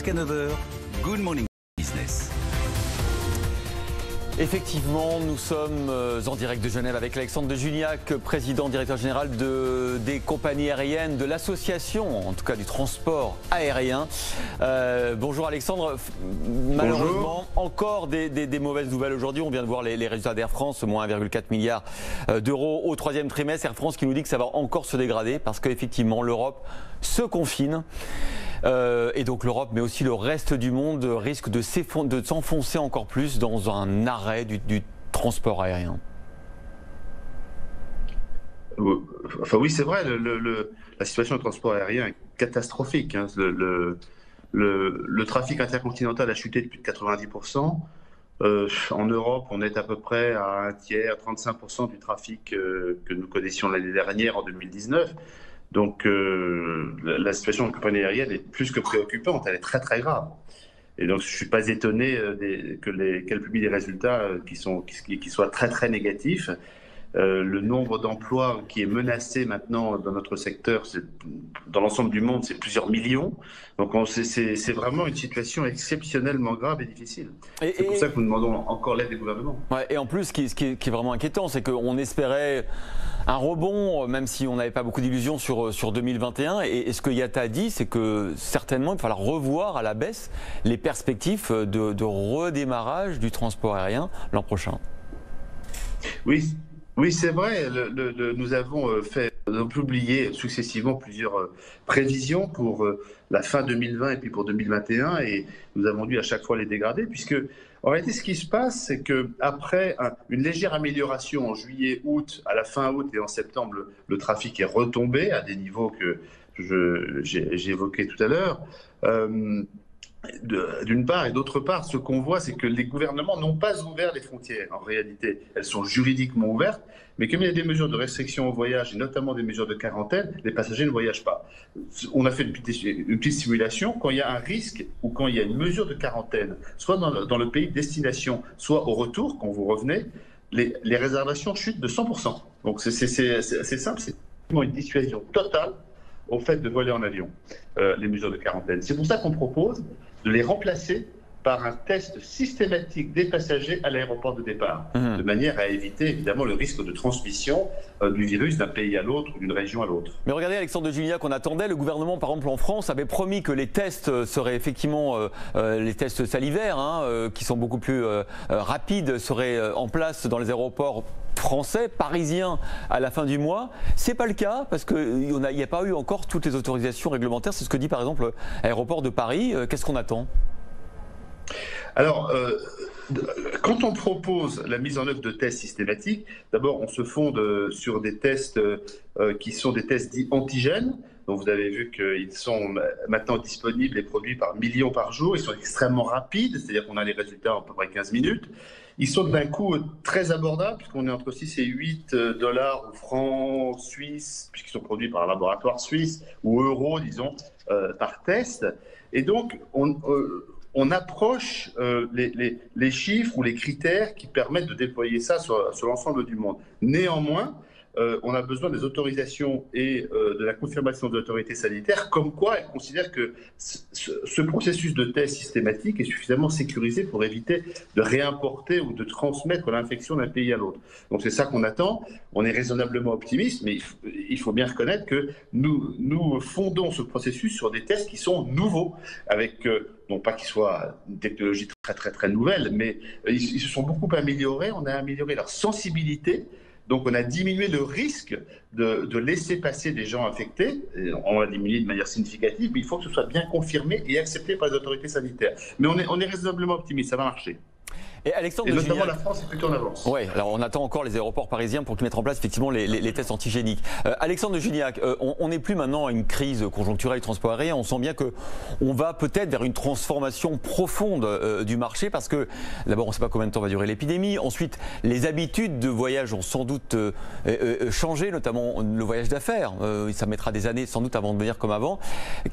Jusqu'à 9h, Good Morning Business. Effectivement, nous sommes en direct de Genève avec Alexandre de Juniac, président, directeur général des compagnies aériennes, de l'association, en tout cas du transport aérien. Bonjour Alexandre, malheureusement, encore des mauvaises nouvelles aujourd'hui. On vient de voir les résultats d'Air France, moins 1,4 milliard d'euros au troisième trimestre. Air France qui nous dit que ça va encore se dégrader parce qu'effectivement l'Europe se confine. Et donc l'Europe, mais aussi le reste du monde, risque de s'enfoncer encore plus dans un arrêt du transport aérien. Enfin oui, c'est vrai, la situation du transport aérien est catastrophique. Hein. Le trafic intercontinental a chuté de plus de 90%. En Europe, on est à peu près à un tiers, 35% du trafic que nous connaissions l'année dernière, en 2019. Donc la situation de la compagnie aérienne est plus que préoccupante, elle est très très grave. Et donc je ne suis pas étonné qu'elle publie des résultats qui soient très très négatifs. Le nombre d'emplois qui est menacé maintenant dans notre secteur, dans l'ensemble du monde, c'est plusieurs millions. Donc c'est vraiment une situation exceptionnellement grave et difficile. C'est pour ça que nous demandons encore l'aide des gouvernements. Ouais, et en plus, ce qui est vraiment inquiétant, c'est qu'on espérait un rebond, même si on n'avait pas beaucoup d'illusions sur 2021. Et ce que IATA a dit, c'est que certainement, il va falloir revoir à la baisse les perspectives de redémarrage du transport aérien l'an prochain. Oui, c'est vrai. Nous avons publié successivement plusieurs prévisions pour la fin 2020 et puis pour 2021, et nous avons dû à chaque fois les dégrader, puisque en réalité ce qui se passe, c'est qu'après une légère amélioration en juillet, août, à la fin août et en septembre, le trafic est retombé à des niveaux que j'ai évoqués tout à l'heure. D'une part, et d'autre part, ce qu'on voit, c'est que les gouvernements n'ont pas ouvert les frontières. En réalité, elles sont juridiquement ouvertes, mais comme il y a des mesures de restriction au voyage, et notamment des mesures de quarantaine, les passagers ne voyagent pas. On a fait une petite simulation. Quand il y a un risque ou quand il y a une mesure de quarantaine, soit dans le pays de destination, soit au retour, quand vous revenez, les réservations chutent de 100%. Donc c'est simple, c'est une dissuasion totale au fait de voler en avion, les mesures de quarantaine. C'est pour ça qu'on propose de les remplacer par un test systématique des passagers à l'aéroport de départ, de manière à éviter évidemment le risque de transmission du virus d'un pays à l'autre ou d'une région à l'autre. Mais regardez Alexandre de Juniac, qu'on attendait, le gouvernement par exemple en France avait promis que les tests seraient effectivement, les tests salivaires, qui sont beaucoup plus rapides, seraient en place dans les aéroports français, parisiens à la fin du mois. C'est pas le cas parce qu'il n'y a pas eu encore toutes les autorisations réglementaires. C'est ce que dit par exemple l'aéroport de Paris. Qu'est-ce qu'on attend ? Alors, quand on propose la mise en œuvre de tests systématiques, d'abord on se fonde sur des tests qui sont des tests dits antigènes. Donc vous avez vu qu'ils sont maintenant disponibles et produits par millions par jour. Ils sont extrêmement rapides, c'est-à-dire qu'on a les résultats en à peu près 15 minutes. Ils sont d'un coût très abordable, puisqu'on est entre 6 et 8 dollars ou francs suisses, puisqu'ils sont produits par un laboratoire suisse, ou euros, disons, par test. Et donc, on approche les chiffres ou les critères qui permettent de déployer ça sur l'ensemble du monde. Néanmoins, on a besoin des autorisations et de la confirmation de l'autorité sanitaire, comme quoi elle considère que ce processus de test systématique est suffisamment sécurisé pour éviter de réimporter ou de transmettre l'infection d'un pays à l'autre. Donc c'est ça qu'on attend. On est raisonnablement optimiste, mais il faut bien reconnaître que nous fondons ce processus sur des tests qui sont nouveaux, avec non pas qu'ils soient une technologie très très très nouvelle, mais ils se sont beaucoup améliorés. On a amélioré leur sensibilité. Donc on a diminué le risque de laisser passer des gens infectés. On l'a diminué de manière significative, mais il faut que ce soit bien confirmé et accepté par les autorités sanitaires. Mais on est raisonnablement optimiste, ça va marcher. Et Alexandre de notamment Juniac, la France est plutôt en avance. Oui, alors on attend encore les aéroports parisiens pour qu'ils mettent en place effectivement les tests antigéniques. Alexandre de Juniac, on n'est plus maintenant à une crise conjoncturelle du transport aérien. On sent bien qu'on va peut-être vers une transformation profonde du marché parce que d'abord on ne sait pas combien de temps va durer l'épidémie. Ensuite, les habitudes de voyage ont sans doute changé, notamment le voyage d'affaires. Ça mettra des années sans doute avant de devenir comme avant.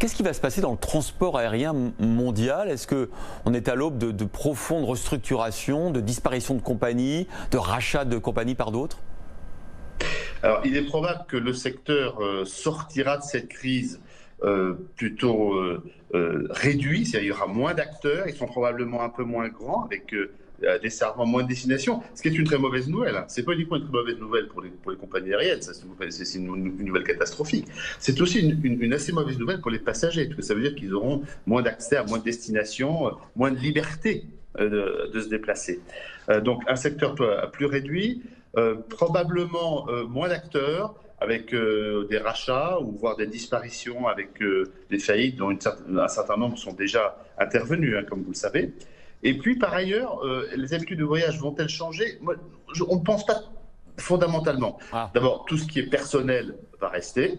Qu'est-ce qui va se passer dans le transport aérien mondial? Est-ce qu'on est à l'aube de profondes restructurations, de disparition de compagnies, de rachat de compagnies par d'autres? Alors, il est probable que le secteur sortira de cette crise plutôt réduit, c'est-à-dire il y aura moins d'acteurs, ils sont probablement un peu moins grands, avec desservant moins de destinations, ce qui est une très mauvaise nouvelle. Hein. Ce n'est pas uniquement une très mauvaise nouvelle pour les compagnies aériennes, c'est une nouvelle catastrophique. C'est aussi une assez mauvaise nouvelle pour les passagers, parce que ça veut dire qu'ils auront moins d'accès à moins de destinations, moins de liberté de se déplacer. Donc un secteur plus réduit, probablement moins d'acteurs, avec des rachats ou voire des disparitions, avec des faillites dont un certain nombre sont déjà intervenus, hein, comme vous le savez. Et puis, par ailleurs, les habitudes de voyage vont-elles changer? On ne pense pas fondamentalement. D'abord, tout ce qui est personnel va rester.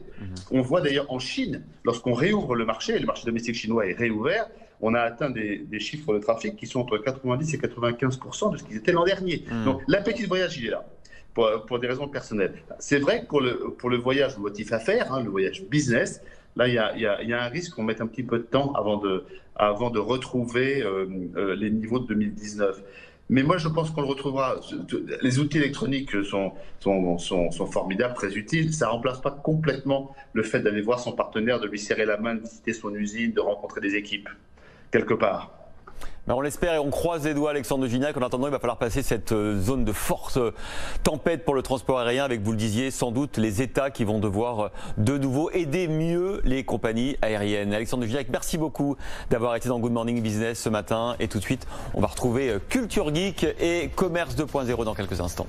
On voit d'ailleurs en Chine, lorsqu'on réouvre le marché domestique chinois est réouvert, on a atteint des chiffres de trafic qui sont entre 90 et 95% de ce qu'ils étaient l'an dernier. Donc, l'appétit de voyage, il est là. Pour des raisons personnelles. C'est vrai que pour le voyage, le motif affaires, hein, le voyage business, là, il y a un risque qu'on mette un petit peu de temps avant de retrouver les niveaux de 2019. Mais moi, je pense qu'on le retrouvera. Les outils électroniques sont formidables, très utiles. Ça ne remplace pas complètement le fait d'aller voir son partenaire, de lui serrer la main, de visiter son usine, de rencontrer des équipes, quelque part. Ben on l'espère et on croise les doigts, Alexandre de Gignac. En attendant, il va falloir passer cette zone de forte tempête pour le transport aérien avec, vous le disiez, sans doute les États qui vont devoir de nouveau aider mieux les compagnies aériennes. Alexandre de Gignac, merci beaucoup d'avoir été dans Good Morning Business ce matin. Et tout de suite, on va retrouver Culture Geek et Commerce 2.0 dans quelques instants.